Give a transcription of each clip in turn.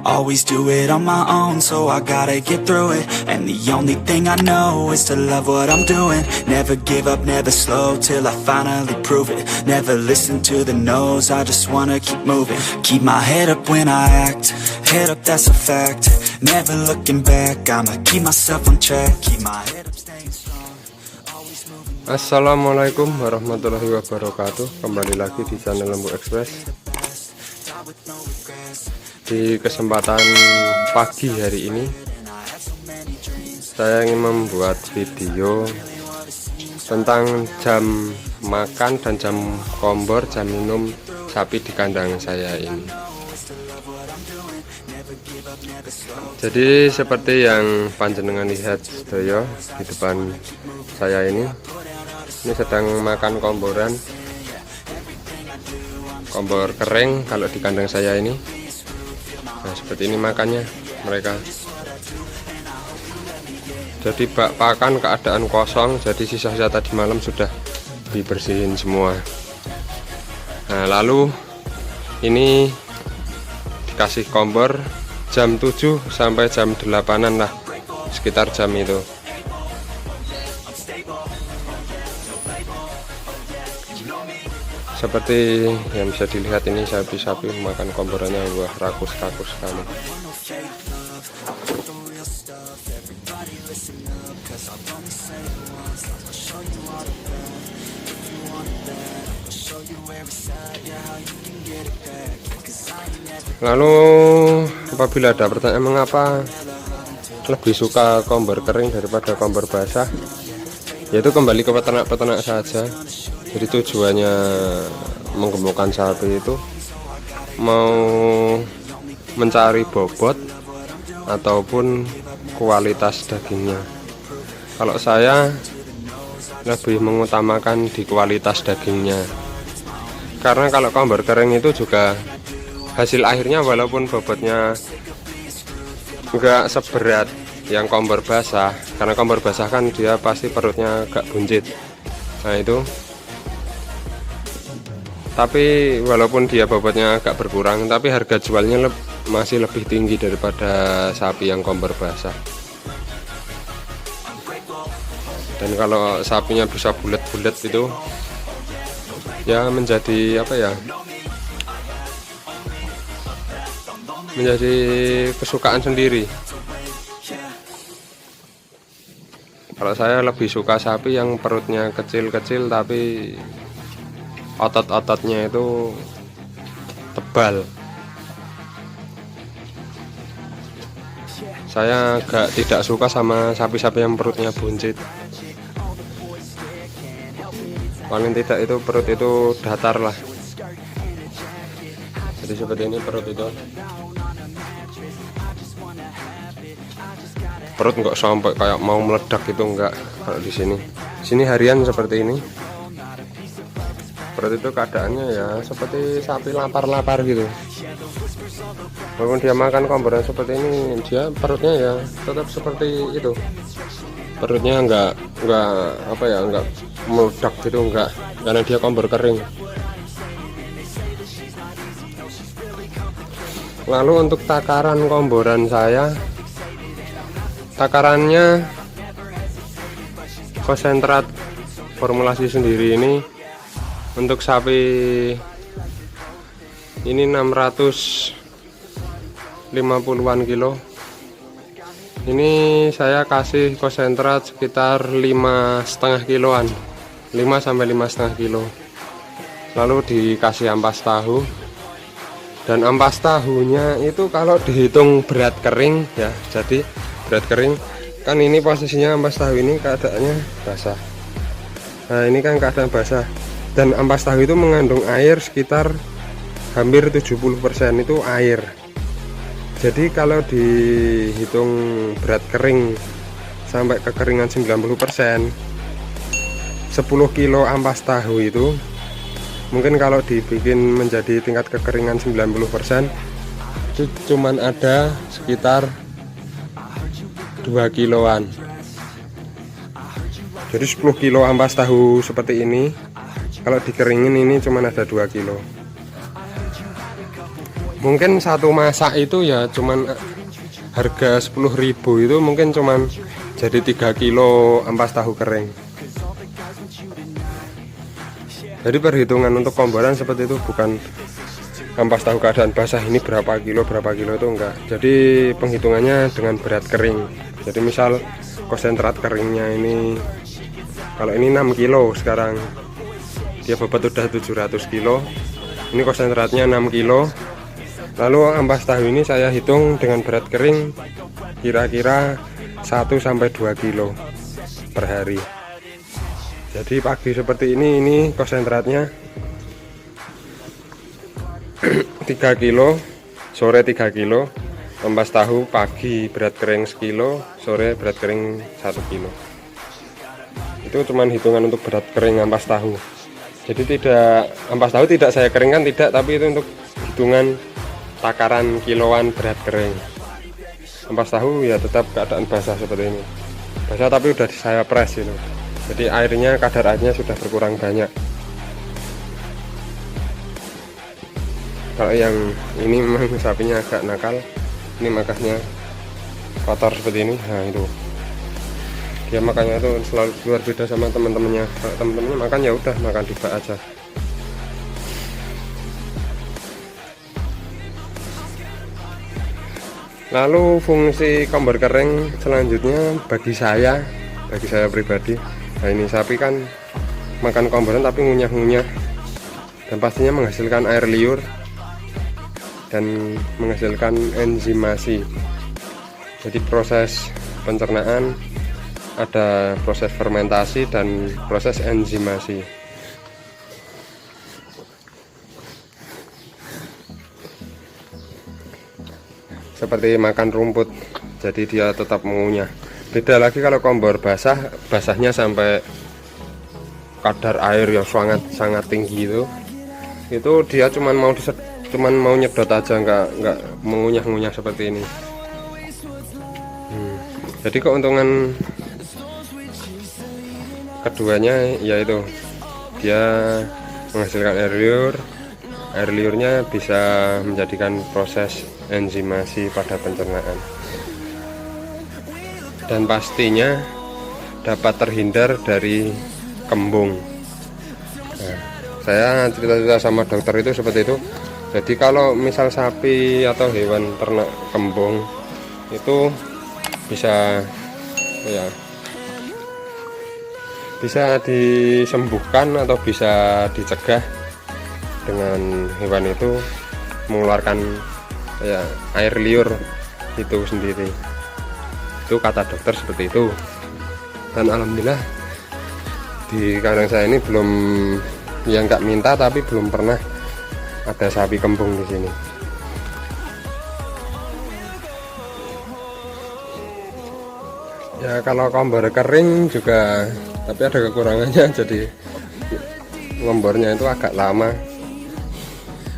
Always do it on my own, so I gotta get through it. And the only thing I know is to love what I'm doing. Never give up, never slow, till I finally prove it. Never listen to the no's, I just wanna keep moving. Keep my head up when I act, head up, that's a fact. Never looking back, I'ma keep myself on track. Keep my head up, staying strong. Assalamualaikum warahmatullahi wabarakatuh. Kembali lagi di channel Lembu Express. Di kesempatan pagi hari ini saya ingin membuat video tentang jam makan dan jam kombor, jam minum sapi di kandang saya ini. Jadi seperti yang panjenengan lihat sedaya di depan saya ini sedang makan komboran, kombor kering kalau di kandang saya ini. Nah, seperti ini makannya mereka. Jadi bak pakan keadaan kosong, jadi sisa-sisa tadi malam sudah dibersihin semua. Nah, lalu ini dikasih kombor jam 7 sampai jam 8-an lah, sekitar jam itu. Seperti yang bisa dilihat ini sapi-sapi makan komborannya, wah rakus-rakus sekali. Lalu apabila ada pertanyaan mengapa lebih suka kombor kering daripada kombor basah, yaitu kembali ke peternak-peternak saja. Jadi tujuannya menggemukkan sapi itu mau mencari bobot ataupun kualitas dagingnya. Kalau saya lebih mengutamakan di kualitas dagingnya, karena kalau kombor kering itu juga hasil akhirnya walaupun bobotnya enggak seberat yang kombor basah, karena kombor basah kan dia pasti perutnya agak buncit. Nah itu, tapi walaupun dia bobotnya agak berkurang, tapi harga jualnya masih lebih tinggi daripada sapi yang kombor basah. Dan kalau sapinya bisa bulat-bulat itu ya menjadi apa ya, menjadi kesukaan sendiri. Kalau saya lebih suka sapi yang perutnya kecil-kecil tapi otot-ototnya itu tebal. Saya tidak suka sama sapi-sapi yang perutnya buncit. Paling tidak itu perut itu datar lah. Jadi seperti ini perut itu. Perut nggak sampai kayak mau meledak itu, enggak. Kalau di sini harian seperti ini. Perut itu keadaannya ya seperti sapi lapar-lapar gitu. Walaupun dia makan komboran seperti ini, dia perutnya ya tetap seperti itu. Perutnya enggak apa ya, enggak meledak gitu, enggak, karena dia kombor kering. Lalu untuk takaran komboran saya, takarannya konsentrat formulasi sendiri ini untuk sapi ini 650-an kilo. Ini saya kasih konsentrat sekitar 5,5 kiloan, 5 sampai 5,5 kilo. Lalu dikasih ampas tahu, dan ampas tahunya itu kalau dihitung berat kering ya, jadi berat kering kan ini posisinya ampas tahu ini keadaannya basah. Nah ini kan keadaan basah, dan ampas tahu itu mengandung air sekitar hampir 70% itu air. Jadi kalau dihitung berat kering sampai kekeringan 90%, 10 kilo ampas tahu itu mungkin kalau dibikin menjadi tingkat kekeringan 90% itu cuman ada sekitar 2 kiloan. Jadi 10 kilo ampas tahu seperti ini kalau dikeringin ini cuma ada 2 kilo. mungkin satu masak itu ya cuman harga 10.000 itu mungkin cuman jadi 3 kilo ampas tahu kering. Jadi perhitungan untuk komboran seperti itu, bukan ampas tahu keadaan basah ini berapa kilo itu enggak. Jadi penghitungannya dengan berat kering. Jadi misal konsentrat keringnya ini, kalau ini 6 kilo sekarang, dia bobot udah 700 kilo, ini konsentratnya 6 kilo. Lalu ampas tahu ini saya hitung dengan berat kering kira-kira 1-2 kilo per hari. Jadi pagi seperti ini konsentratnya 3 kilo, sore 3 kilo. Ampas tahu pagi berat kering 1 kilo, sore berat kering 1 kilo. Itu cuman hitungan untuk berat kering ampas tahu. Jadi tidak, ampas tahu tidak saya keringkan, tidak, tapi itu untuk hitungan takaran kiloan berat kering. Ampas tahu ya tetap keadaan basah seperti ini, basah tapi udah saya press itu. Jadi airnya, kadar airnya sudah berkurang banyak. Kalau yang ini memang sapinya agak nakal, ini makanya kotor seperti ini. Nah itu dia makanya itu selalu luar beda sama teman-temannya. Kalau teman-temannya makan ya udah makan di bak aja. Lalu fungsi kombor kering selanjutnya bagi saya pribadi, nah ini sapi kan makan komboran tapi ngunyah-ngunyah, dan pastinya menghasilkan air liur dan menghasilkan enzimasi. Jadi proses pencernaan, ada proses fermentasi dan proses enzimasi. Seperti makan rumput, jadi dia tetap mengunyah. Beda lagi kalau kombor basahnya sampai kadar air yang sangat tinggi itu dia cuman mau nyedot aja, nggak mengunyah-ngunyah seperti ini. Jadi keuntungan keduanya yaitu dia menghasilkan air liurnya bisa menjadikan proses enzimasi pada pencernaan, dan pastinya dapat terhindar dari kembung. Nah, saya cerita sama dokter itu seperti itu. Jadi kalau misal sapi atau hewan ternak kembung itu bisa disembuhkan atau bisa dicegah dengan hewan itu mengeluarkan air liur itu sendiri. Itu kata dokter seperti itu. Dan alhamdulillah di kandang saya ini belum, ya nggak minta tapi belum pernah ada sapi kembung di sini. Ya kalau kombor kering juga, tapi ada kekurangannya, jadi ngombornya itu agak lama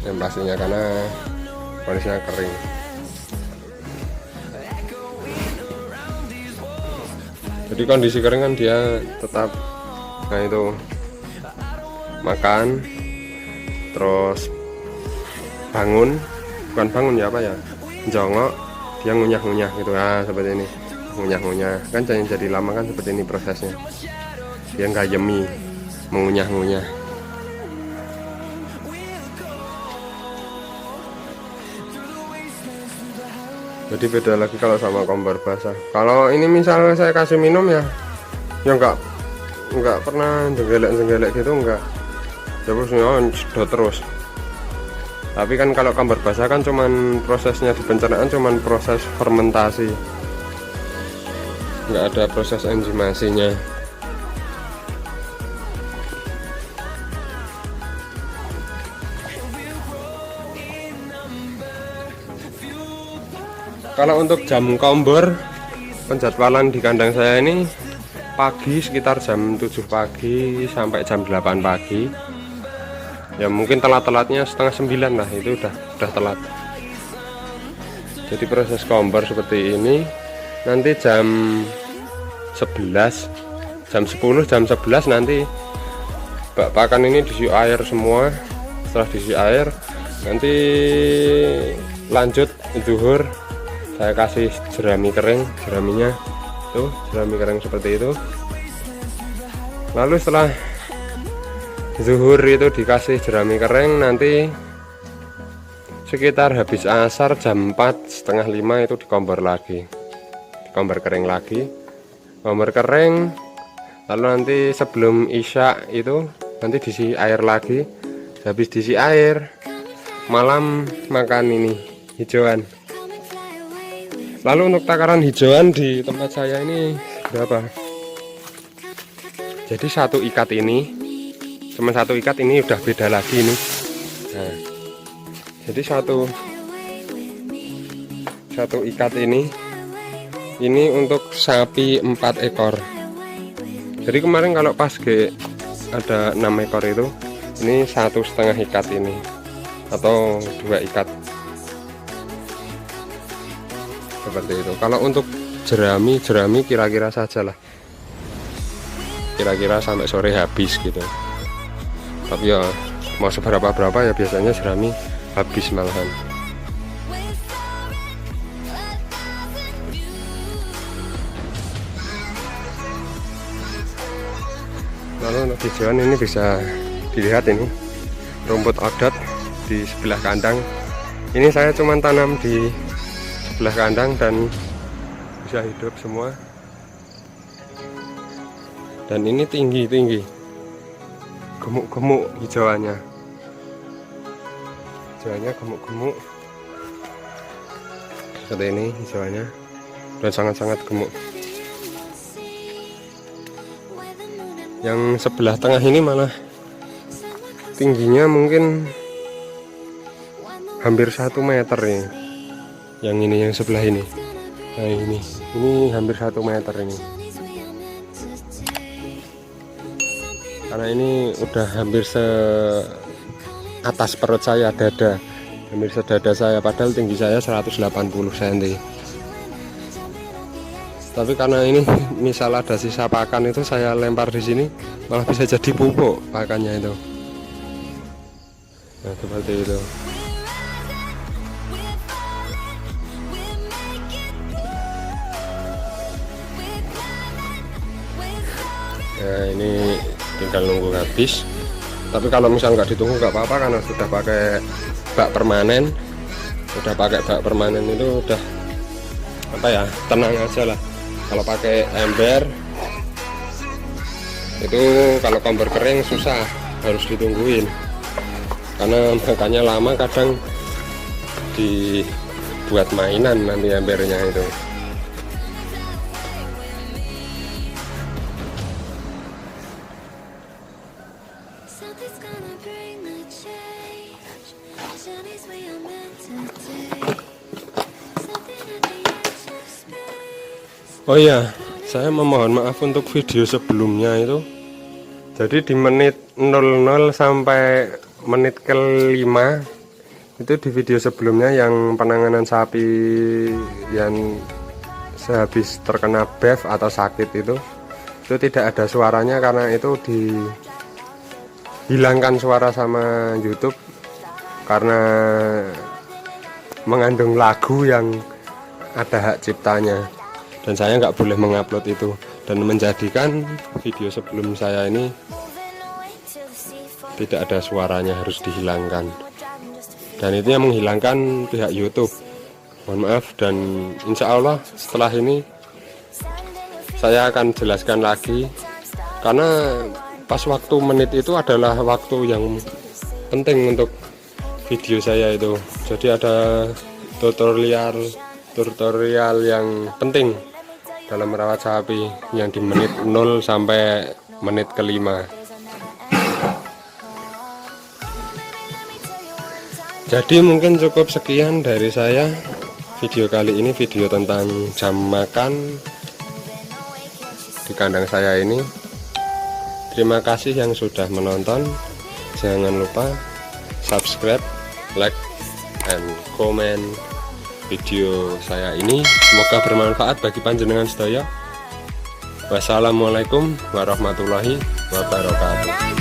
yang pastinya karena kondisinya kering. Jadi kondisi kering kan dia tetap, nah itu makan terus bukan bangun ya, jongok, dia ngunyah-ngunyah gitu, seperti ini, ngunyah-ngunyah kan jadi lama kan seperti ini prosesnya, dia nggak yemi, mengunyah-ngunyah. Jadi beda lagi kalau sama kombor basah. Kalau ini misalnya saya kasih minum ya nggak pernah jenggelek gitu, nggak, terus. Tapi kan kalau kombor basah kan cuman prosesnya di pencernaan cuman proses fermentasi, nggak ada proses enzimasinya. Kalau untuk jam kombor, penjadwalan di kandang saya ini pagi sekitar jam 7 pagi sampai jam 8 pagi. Ya mungkin telat-telatnya setengah 9 lah, itu udah telat. Jadi proses kombor seperti ini. Nanti jam 11, jam 10, jam 11 nanti bak pakan ini diisi air semua. Setelah diisi air, Nanti lanjut zuhur saya kasih jerami kering, jeraminya tuh jerami kering seperti itu. Lalu setelah zuhur itu dikasih jerami kering, nanti sekitar habis asar jam 4 setengah 5 itu dikombor lagi, dikombor kering lagi, kombor kering. Lalu nanti sebelum isya itu nanti diisi air lagi. Habis diisi air, malam makan ini hijauan. Lalu untuk takaran hijauan di tempat saya ini berapa? Jadi satu ikat ini, cuma satu ikat ini udah beda lagi ini. Nah, jadi satu ikat ini untuk sapi 4 ekor. Jadi kemarin kalau pas ada 6 ekor itu, ini 1,5 ikat ini atau 2 ikat seperti itu. Kalau untuk jerami kira-kira saja lah, kira-kira sampai sore habis gitu. Tapi ya mau seberapa ya biasanya jerami habis malahan. Lalu untuk hijauan ini bisa dilihat, ini rumput odot di sebelah kandang. Ini saya cuma tanam di sebelah kandang dan bisa hidup semua. Dan ini tinggi, gemuk-gemuk hijauannya. Hijauannya gemuk-gemuk seperti ini hijauannya, dan sangat-sangat gemuk. Yang sebelah tengah ini malah tingginya mungkin hampir 1 meter ini. Yang ini, yang sebelah ini. Nah ini hampir 1 meter ini. Karena ini udah hampir atas perut saya, dada, hampir sedada saya, padahal tinggi saya 180 cm. Tapi karena ini misal ada sisa pakan itu saya lempar di sini, malah bisa jadi pupuk pakannya itu. Nah seperti itu. Nah ini tinggal nunggu habis. Tapi kalau misal nggak ditunggu nggak apa-apa, karena sudah pakai bak permanen. Udah pakai bak permanen itu udah apa ya, tenang aja lah. Kalau pakai ember itu kalau kompor kering susah, harus ditungguin. Karena makanya lama, kadang dibuat mainan nanti embernya itu. Oh iya, saya memohon maaf untuk video sebelumnya itu. Jadi di menit 00 sampai menit ke-5 itu di video sebelumnya yang penanganan sapi yang sehabis terkena BEF atau sakit itu tidak ada suaranya, karena itu dihilangkan suara sama YouTube karena mengandung lagu yang ada hak ciptanya. Dan saya nggak boleh mengupload itu, dan menjadikan video sebelum saya ini tidak ada suaranya, harus dihilangkan. Dan itu yang menghilangkan pihak YouTube. Mohon maaf, dan insya Allah setelah ini saya akan jelaskan lagi, karena pas waktu menit itu adalah waktu yang penting untuk video saya itu. Jadi ada tutorial yang penting dalam merawat sapi yang di menit 0 sampai menit ke-5. Jadi mungkin cukup sekian dari saya video kali ini, video tentang jam makan di kandang saya ini. Terima kasih yang sudah menonton. Jangan lupa subscribe, like, and comment video saya ini. Semoga bermanfaat bagi panjenengan sedaya. Wassalamualaikum warahmatullahi wabarakatuh.